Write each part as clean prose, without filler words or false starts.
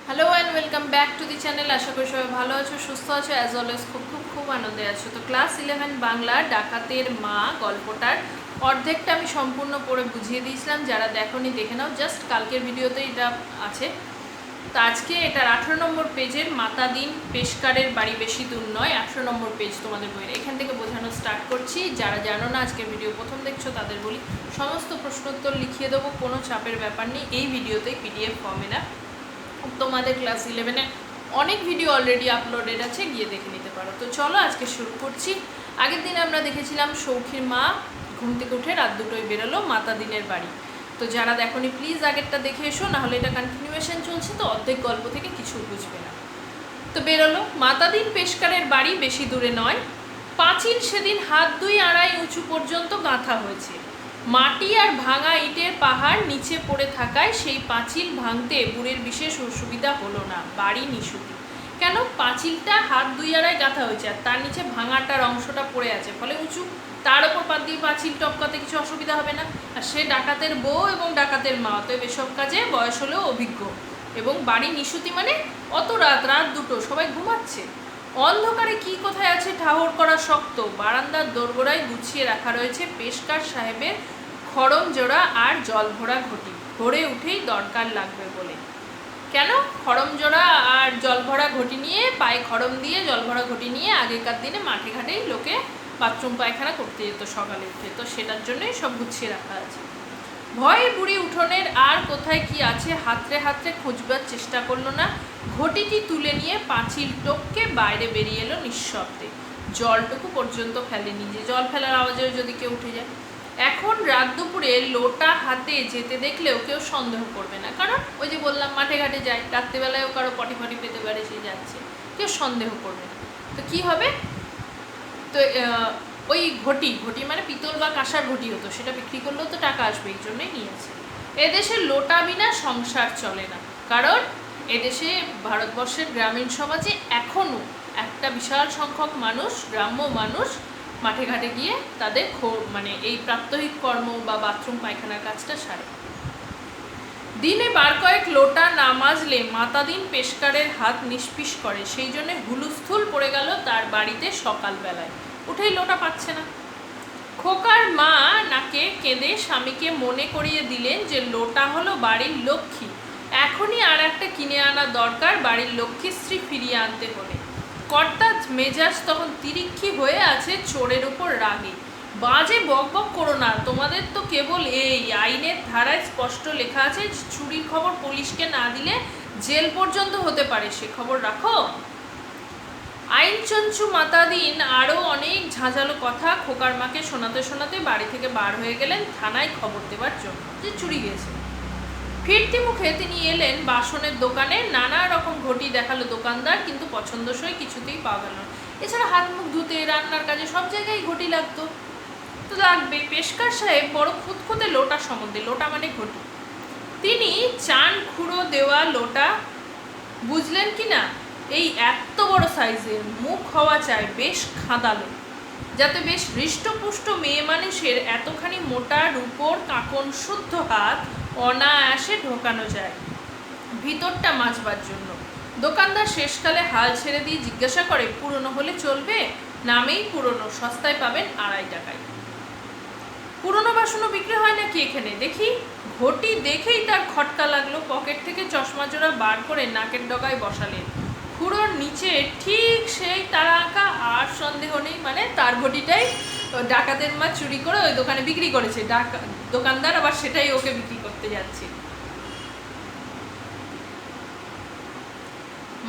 Hello and welcome back to the channel. আশা করি সবাই ভালো আছো, সুস্থ আছো, অ্যাজ অলওয়েজ খুব খুব খুব আনন্দে আছো। তো ক্লাস 11 বাংলা ডাকাতের মা গল্পটার অর্ধেকটা আমি সম্পূর্ণ পড়ে বুঝিয়ে দিয়েছিলাম। যারা দেখোনি দেখে নাও, জাস্ট কালকের ভিডিওতে এটা আছে। তো আজকে এটার 18 নম্বর পেজের মাতাদিন পেশকারের বাড়ি বেশি দূর নয়, 18 নম্বর পেজ তোমাদের বইয়ের। এখান থেকে বোঝানো স্টার্ট করছি। যারা জানো না, আজকের ভিডিও প্রথম দেখছো তাদের বলি, সমস্ত প্রশ্নোত্তর লিখিয়ে দেবো, কোনো চাপের ব্যাপার নেই। এই ভিডিওতেই পিডিএফ ফর্মে না, তোমাদের ক্লাস 11-এ অনেক ভিডিও অলরেডি আপলোডেড আছে, গিয়ে দেখে নিতে পারো। তো চলো আজকে শুরু করছি। আগের দিন আমরা দেখেছিলাম সৌখীর মা ঘুম থেকে উঠে রাত দুটোয় বেরোলো মাতাদিনের বাড়ি। তো যারা দেখোনি প্লিজ আগেরটা দেখে এসো, নাহলে এটা কন্টিনিউয়েশন চলছে, তো অর্ধেক গল্প থেকে কিছু বুঝবে না। তো বেরোলো মাতাদিন পেশকারের বাড়ি বেশি দূরে নয়। পাঁচিল সেদিন হাত 2-2.5 উঁচু পর্যন্ত গাঁথা হয়েছে। মাটি আর ভাঙা ইটের পাহাড় নিচে পড়ে থাকায় সেই পাঁচিল ভাঙতে বুড়ির বিশেষ অসুবিধা হলো না। বাড়ি নিশুতি। কেন? পাঁচিলটা হাত 2-2.5 গাঁথা হয়েছে আর তার নিচে ভাঙাটার অংশটা পড়ে আছে, ফলে উঁচু, তার ওপর পাত দিয়ে পাঁচিল টপকাতে কিছু অসুবিধা হবে না। আর সে ডাকাতের বউ এবং ডাকাতের মা, অতএব এসব কাজে বয়স হলেও অভিজ্ঞ। এবং বাড়ি নিশুতি মানে অত রাত দুটো, সবাই ঘুমাচ্ছে। অন্ধকারে কি কোথায় আছে ঠাহর করা শক্ত। বারান্দার দোরগোড়ায় গুছিয়ে রাখা রয়েছে পেশকার সাহেবের খড়ম জোড়া আর জল ভরা ঘটি, ভোরে উঠেই দরকার লাগবে বলে। কেন? খড়ম জোড়া আর জল ভরা ঘটি নিয়ে, পায়ে খড়ম দিয়ে জল ভরা ঘটি নিয়ে আগেকার দিনে মাঠে ঘাটেই লোকে বাথরুম পায়খানা করতে যেত সকালে উঠে, তো সেটার জন্যই সব গুছিয়ে রাখা আছে। ভয়ে বুড়ি উঠোনের আর কোথায় কি আছে হাতড়ে হাতড়ে খুঁজবার চেষ্টা করলো না। ঘটিটি তুলে নিয়ে পাঁচিল টপকে বাইরে বেরিয়ে এলো নিঃশব্দে। জলটুকু পর্যন্ত ফেলেনি, যে জল ফেলার আওয়াজেও যদি কেউ উঠে যায়। এখন রাত দুপুরে লোটা হাতে যেতে দেখলেও কেউ সন্দেহ করবে না, কারণ ওই যে বললাম মাঠে ঘাটে যায়, রাত্রিবেলায়ও কারো পটি ফটি পেতে পারে, সে যাচ্ছে, কেউ সন্দেহ করবে না। তো কি হবে? তো ওই ঘটি মানে পিতল বা কাঁসার ঘটি হতো, সেটা বিক্রি করলেও তো টাকা আসবে, এই জন্যই নিয়েছে। এদেশে লোটা বিনা সংসার চলে না, কারণ এদেশে ভারতবর্ষের গ্রামীণ সমাজে এখনও একটা বিশাল সংখ্যক মানুষ, গ্রাম্য মানুষ, মাঠে ঘাটে গিয়ে তাদের মানে এই প্রাত্যহিক কর্ম বা বাথরুম পায়খানার কাজটা সারে। দিনে বার কয়েক লোটা না মাজলে মাতাদিন পেশকারের হাত নিষ্পিস করে, সেই জন্য হুলুস্থুল পড়ে গেল তার বাড়িতে সকালবেলায়। উঠেই লোটা পাচ্ছে না। খোকার মা নাকে কেঁদে স্বামীকে মনে করিয়ে দিলেন যে লোটা হলো বাড়ির লক্ষ্মী, এখনই আর একটা কিনে আনা দরকার বাড়ির লক্ষ্মীশ্রী ফিরিয়ে আনতে হলে। কর্তার মেজাজ তখন তিরিক্ষি হয়ে আছে চোরের উপর রাগে। বাজে বক বক করো না, তোমাদের তো কেবল এই আইনের ধারায় স্পষ্ট লেখা আছে চুরির খবর পুলিশকে না দিলে জেল পর্যন্ত হতে পারে, সে খবর রাখো। আইনচঞ্চু মাতাদিন আরও অনেক ঝাঁঝালো কথা খোকার মাকে শোনাতে শোনাতে বাড়ি থেকে বার হয়ে গেলেন থানায় খবর দেবার জন্য যে চুরি গেছে। ফিরতি মুখে তিনি এলেন বাসনের দোকানে, নানা রকম ঘটি দেখালো দোকানদার, কিন্তু পছন্দসই কিছুতেই পাওয়া গেল না। এছাড়া হাত মুখ ধুতে, রান্নার কাজে সব জায়গায় ঘটি লাগতো, তো লাগবে। পেশকার সাহেব বড় খুঁতখুঁতে লোটা সম্বন্ধে, লোটা মানে ঘটি, তিনি চান খুঁড়ো দেওয়া লোটা বুঝলেন কি না, এই এত বড় সাইজের, মুখ হওয়া চাই বেশ খাঁদালো, যাতে বেশ হৃষ্টপুষ্ট মেয়ে মানুষের এতখানি মোটা রূপোর কাঁকন শুদ্ধ হাত অনায়াসে ঢোকানো যায় ভিতরটা মাজবার জন্য। দোকানদার শেষকালে হাল ছেড়ে দিয়ে জিজ্ঞাসা করে, পুরনো হলে চলবে? নামেই পুরনো, সস্তায় পাবেন 2.5 টাকায়। পুরনো বাসনও বিক্রি হয় নাকি এখানে দেখি? ঘটি দেখেই তার খটকা লাগলো। পকেট থেকে চশমা জোড়া বার করে নাকের ডগায় বসালেন। খুঁড়োর নিচে ঠিক সেই তারা আঁকা, আর সন্দেহ নেই, মানে তার ঘটিটাই ডাকাতের মা চুরি করে ওই দোকানে বিক্রি করেছে, দোকানদার আবার সেটাই ওকে বিক্রি করতে যাচ্ছে।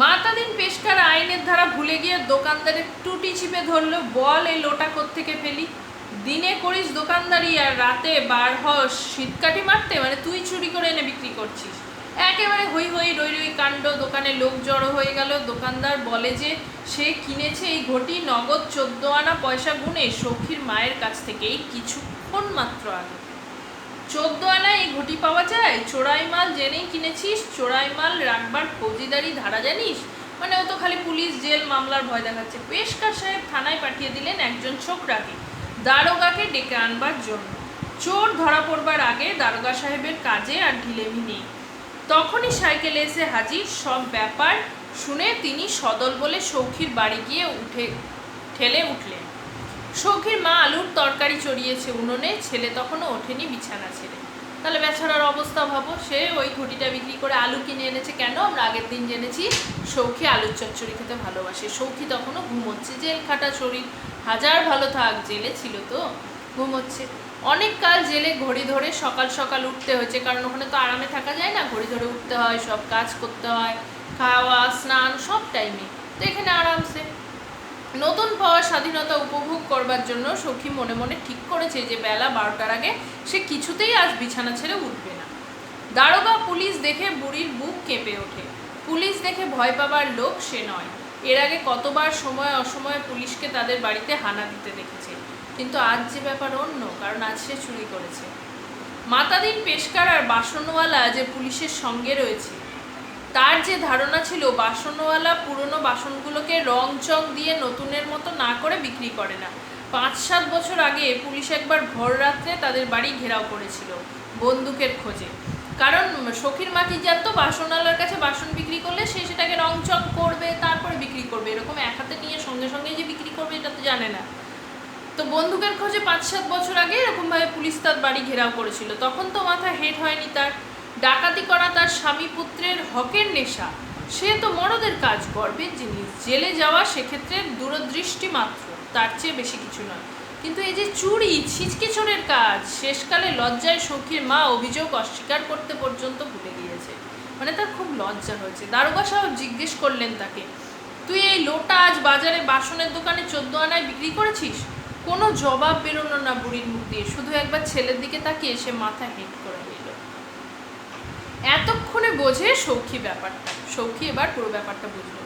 মাতাদিন পেশকার আইনের ধারা ভুলে গিয়ে দোকানদারের টুটি চিপে ধরলো। বল, এই লোটা কোত্থেকে ফেলি? দিনে করিস দোকানদারি আর রাতে বার হস শীতকাঠি মারতে, মানে তুই চুরি করে এনে বিক্রি করছিস। একেবারে হই হই রই রই কাণ্ড, দোকানে লোক জড়ো হয়ে গেল। দোকানদার বলে যে সে কিনেছে এই ঘটি নগদ 14 আনা পয়সা গুনে সখীর মায়ের কাছ থেকে, এই কিছুক্ষণ মাত্র আগে। 14 আনায় এই ঘটি পাওয়া যায়? চোরাই মাল জেনেই কিনেছিস? চোরাই মাল রাখবার ফৌজিদারি ধারা জানিস? মানে ও তো খালি পুলিশ জেল মামলার ভয় দেখাচ্ছে। পেশকার সাহেব থানায় পাঠিয়ে দিলেন একজন ছোকরাকে, দারোগাকে ডেকে আনবার জন্য। চোর ধরা পড়বার আগে দারোগা সাহেবের কাজে আর ঢিলেমি নেই। তখনই সাইকেলে এসে হাজির। সব ব্যাপার শুনে তিনি সদল বলে সৌখীর বাড়ি গিয়ে ঠেলে উঠলেন। সৌখীর মা আলুর তরকারি চড়িয়েছে উনুনে, ছেলে তখনও ওঠেনি বিছানা ছেড়ে। তাহলে বেচারার অবস্থা ভাবো, সে ওই ঘটিটা বিক্রি করে আলু কিনে এনেছে। কেন? আমরা আগের দিন জেনেছি সৌখী আলুর চচ্চড়ি খেতে ভালোবাসে। সৌখী তখনও ঘুমোচ্ছে, জেল খাটা শরীর, হাজার ভালো থাক, জেলে ছিল তো, ঘুমোচ্ছে। অনেক কাল জেলে ঘড়ি ধরে সকাল সকাল উঠতে হয়েছে, কারণ ওখানে তো আরামে থাকা যায় না, ঘড়ি ধরে উঠতে হয়, সব কাজ করতে হয়, খাওয়া স্নান সব টাইমে। তো এখানে আরামসে নতুন পাওয়া স্বাধীনতা উপভোগ করবার জন্য সখী মনে মনে ঠিক করেছে যে বেলা 12টার আগে সে কিছুতেই আজ বিছানা ছেড়ে উঠবে না। দারোগা পুলিশ দেখে বুড়ির বুক কেঁপে ওঠে। পুলিশ দেখে ভয় পাবার লোক সে নয়। এর আগে কতবার সময় অসময়ে পুলিশকে তাদের বাড়িতে হানা দিতে দেখেছে, কিন্তু আজ যে ব্যাপার অন্য, কারণ আজ সে চুরি করেছে। মাতাদিন পেশকার আর বাসনওয়ালা যে পুলিশের সঙ্গে রয়েছে, তার যে ধারণা ছিল বাসনওয়ালা পুরনো বাসনগুলোকে রং চং দিয়ে নতুনের মতো না করে বিক্রি করে না। 5-7 বছর আগে পুলিশ একবার ভোর রাত্রে তাদের বাড়ি ঘেরাও করেছিল বন্দুকের খোঁজে, কারণ সখীর মা কি জানতো বাসনওয়ালার কাছে বাসন বিক্রি করলে সে সেটাকে রং চং করবে, তারপরে বিক্রি করবে, এরকম এক হাতে নিয়ে সঙ্গে সঙ্গে যে বিক্রি করবে এটা তো জানে না। তো বন্দুকের খোঁজে 5-7 বছর আগে এরকমভাবে পুলিশ তার বাড়ি ঘেরাও করেছিল। তখন তো মাথা হেট হয়নি তার। ডাকাতি করা তার স্বামী পুত্রের হকের নেশা, সে তো মরদের কাজ, গর্বের জিনিস। জেলে যাওয়া সেক্ষেত্রে দূরদৃষ্টি মাত্র, তার চেয়ে বেশি কিছু নয়। কিন্তু এই যে চুরি, ছিচকে চোরের কাজ, শেষকালে লজ্জায় সখীর মা অভিযোগ অস্বীকার করতে পর্যন্ত ভুলে গিয়েছে। মানে তার খুব লজ্জা হয়েছে। দারোগা সাহেব জিজ্ঞেস করলেন তাকে, তুই এই লোটা আজ বাজারে বাসনের দোকানে 14 আনায় বিক্রি করেছিস? কোনো জবাব বেরোলো না বুড়ির মুখ দিয়ে, শুধু একবার ছেলের দিকে তাকিয়ে সে মাথা হেঁট করে নিল। এতক্ষণে বোঝে সৌখী ব্যাপারটা। সৌখী এবার পুরো ব্যাপারটা বুঝলো।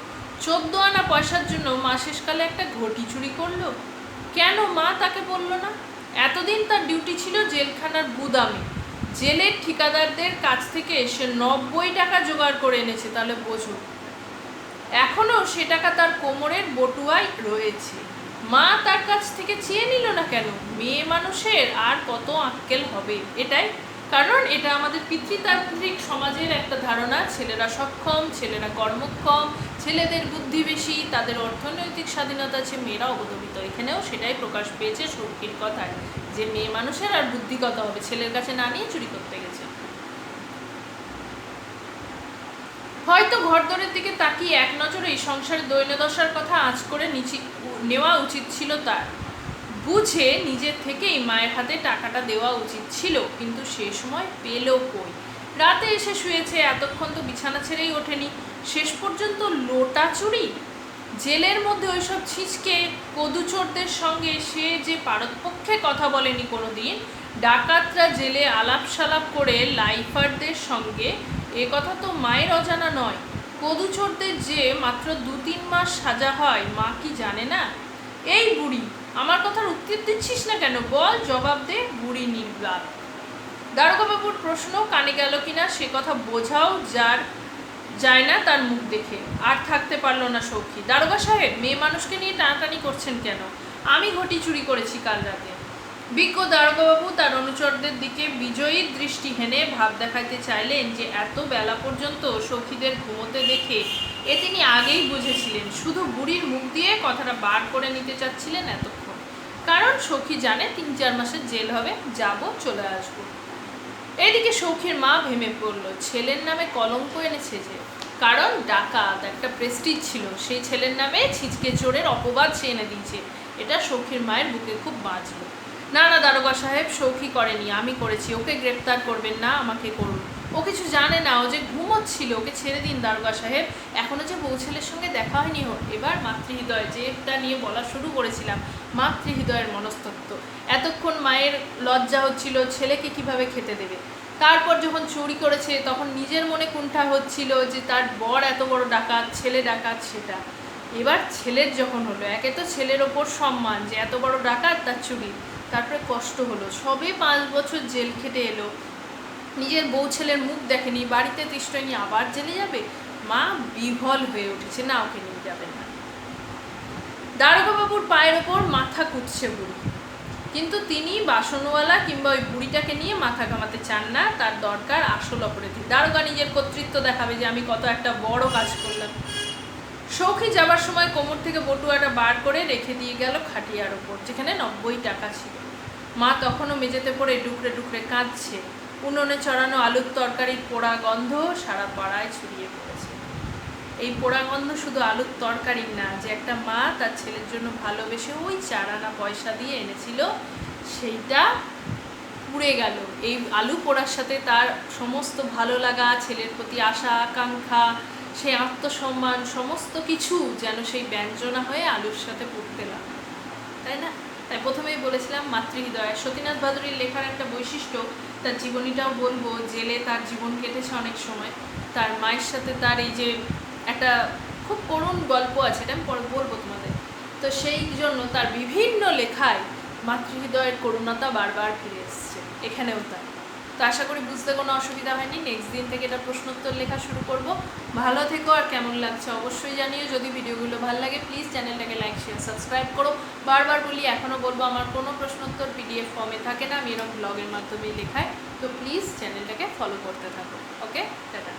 14 আনা পয়সার জন্য মা শেষকালে একটা ঘটি চুরি করলো। কেন মা তাকে বলল না? এতদিন তার ডিউটি ছিল জেলখানার গুদামে, জেলের ঠিকাদারদের কাছ থেকে সে 90 টাকা জোগাড় করে এনেছে। তাহলে বোঝো, এখনো সে টাকা তার কোমরের বটুয়ায় রয়েছে। মা তার কাছ থেকে চেয়ে নিল না কেন? মেয়ে মানুষের আর কত আক্কেল হবে, এটাই কারণ। এটা আমাদের পিতৃতান্ত্রিক সমাজের একটা ধারণা, ছেলেরা সক্ষম, ছেলেরা কর্মক্ষম, ছেলেদের বুদ্ধি বেশি, তাদের অর্থনৈতিক স্বাধীনতা আছে, মেয়েরা অবদমিত। এখানেও সেটাই প্রকাশ পেয়েছে সৌখীর কথায়, যে মেয়ে মানুষের আর বুদ্ধি কত হবে, ছেলের কাছে না নিয়ে চুরি করতে গেছে। হয়তো ঘরদোরের দিকে তাকিয়ে এক নজরেই সংসারের দৈন্যদশার কথা আঁচ করে নেওয়া উচিত ছিল তার। বুঝে নিজের থেকেই মায়ের হাতে টাকাটা দেওয়া উচিত ছিল, কিন্তু সে সময় পেল কই? রাতে এসে শুয়েছে, এতক্ষণ তো বিছানা ছেড়েই ওঠেনি। শেষ পর্যন্ত লোটা চুরি! জেলের মধ্যে ওইসব ছিচকে কদুচোরদের সঙ্গে সে যে পারতপক্ষে কথা বলেনি কোনোদিন, ডাকাতরা জেলে আলাপ সালাপ করে লাইফারদের সঙ্গে, এ কথা তো মায়ের অজানা নয়। কদুচোরদের যে মাত্র 2-3 মাস সাজা হয়, মা কি জানে না? এই বুড়ি, আমার কথার উত্তর দিচ্ছিস না কেন? বল, জবাব দে। বুড়ি নির্বাক। দারোগাবাবুর প্রশ্ন কানে গেল কিনা সে কথা বোঝাও যায় না তার মুখ দেখে। আর থাকতে পারল না সৌখী। দারোগা সাহেব, মেয়ে মানুষকে নিয়ে টানাটানি করছেন কেন? আমি ঘটি চুরি করেছি কাল রাতে। বিজ্ঞ দারোগাবাবু তার অনুচরদের দিকে বিজয়ীর দৃষ্টি হেনে ভাব দেখাতে চাইলেন যে এত বেলা পর্যন্ত সখীদের ঘুমোতে দেখে এ তিনি আগেই বুঝেছিলেন, শুধু বুড়ির মুখ দিয়ে কথাটা বার করে নিতে চাচ্ছিলেন এতক্ষণ। কারণ সখী জানে 3-4 মাসের জেল হবে, যাব, চলে আসবো। এদিকে সৌখীর মা ভেমে পড়ল। ছেলের নামে কলঙ্ক এনেছে যে, কারণ ডাকাত একটা প্রেস্টিজ ছিল, সেই ছেলের নামে ছিচকে চোরের অপবাদ সে এনে দিয়েছে। এটা সৌখীর মায়ের বুকে খুব বাজলো। না না দারোগা সাহেব, সৌখী করেনি, আমি করেছি। ওকে গ্রেপ্তার করবেন না, আমাকে করুন। ও কিছু জানে না, ও যে ঘুমোচ্ছিল, ওকে ছেড়ে দিন দারোগা সাহেব। এখনো যে বউ ছেলের সঙ্গে দেখা হয়নি ওর। এবার মাতৃহৃদয়, যেটা নিয়ে বলা শুরু করেছিলাম, মাতৃহৃদয়ের মনস্তত্ত্ব। এতক্ষণ মায়ের লজ্জা হচ্ছিল ছেলেকে কিভাবে খেতে দেবে। তারপর যখন চুরি করেছে তখন নিজের মনে কুণ্ঠা হচ্ছিল যে তার বর এত বড় ডাকাত, ছেলে ডাকাত, সেটা। এবার ছেলের যখন হলো, একে তো ছেলের ওপর সম্মান যে এত বড় ডাকাত, তার চুরি, তারপরে কষ্ট হলো। সবে 5 বছর জেল খেটে এলো, নিজের বউ ছেলের মুখ দেখেনি, বাড়িতে তৃষ্ণায়নি, আবার জেলে যাবে। মা বিহ্বল হয়ে উঠেছে, না, ওকে নিয়ে যাবেন না। দারোগাবাবুর পায়ের ওপর মাথা কুঁচছে বুড়ি। কিন্তু তিনি বাসনওয়ালা কিংবা ওই বুড়িটাকে নিয়ে মাথা ঘামাতে চান না, তার দরকার আসল অপরাধী। দারোগা নিজের কর্তৃত্ব দেখাবে যে আমি কত একটা বড় কাজ করলাম। সৌখী যাবার সময় কোমর থেকে বটুয়াটা বার করে রেখে দিয়ে গেল খাটিয়ার ওপর, যেখানে 90 টাকা ছিল। মা তখনও মেঝেতে পড়ে ডুকরে ডুকরে কাঁদছে। উনুনে চড়ানো আলুর তরকারির পোড়া গন্ধ সারা পাড়ায় ছড়িয়ে পড়েছে। এই পোড়া গন্ধ শুধু আলুর তরকারি না, যে একটা মা তার ছেলের জন্য ভালোবেসে ওই 4 আনা পয়সা দিয়ে এনেছিল, সেইটা পুড়ে গেল। এই আলু পোড়ার সাথে তার সমস্ত ভালো লাগা, ছেলের প্রতি আশা আকাঙ্ক্ষা, সেই আত্মসম্মান, সমস্ত কিছু যেন সেই ব্যঞ্জনা হয়ে আলুর সাথে পুড়তে লাগলো, তাই না? তাই প্রথমেই বলেছিলাম মাতৃহৃদয়। সতীনাথ ভাদুড়ির লেখার একটা বৈশিষ্ট্য, তার জীবনীটাও বলবো, জেলে তার জীবন কেটেছে অনেক সময়। তার মায়ের সাথে তার এই যে একটা খুব করুণ গল্প আছে, এটা আমি পরে বলবো তোমাদের। তো সেই জন্য তার বিভিন্ন লেখায় মাতৃহৃদয়ের করুণতা বারবার ফিরে এসছে, এখানেও তাই। তো আশা করি বুঝতে কোনো অসুবিধা হয়নি। নেক্সট দিন থেকে এটা প্রশ্নোত্তর লেখা শুরু করব। ভালো থেকো, আর কেমন লাগছে অবশ্যই জানিও। যদি ভিডিওগুলো ভালো লাগে প্লিজ চ্যানেলটাকে লাইক শেয়ার সাবস্ক্রাইব করো। বারবার বলি, এখনও বলবো, আমার কোনো প্রশ্নোত্তর পিডিএফ ফর্মে থাকে না, আমি এরকম ব্লগের মাধ্যমেই লেখাই। তো প্লিজ চ্যানেলটাকে ফলো করতে থাকো। ওকে, টাটা।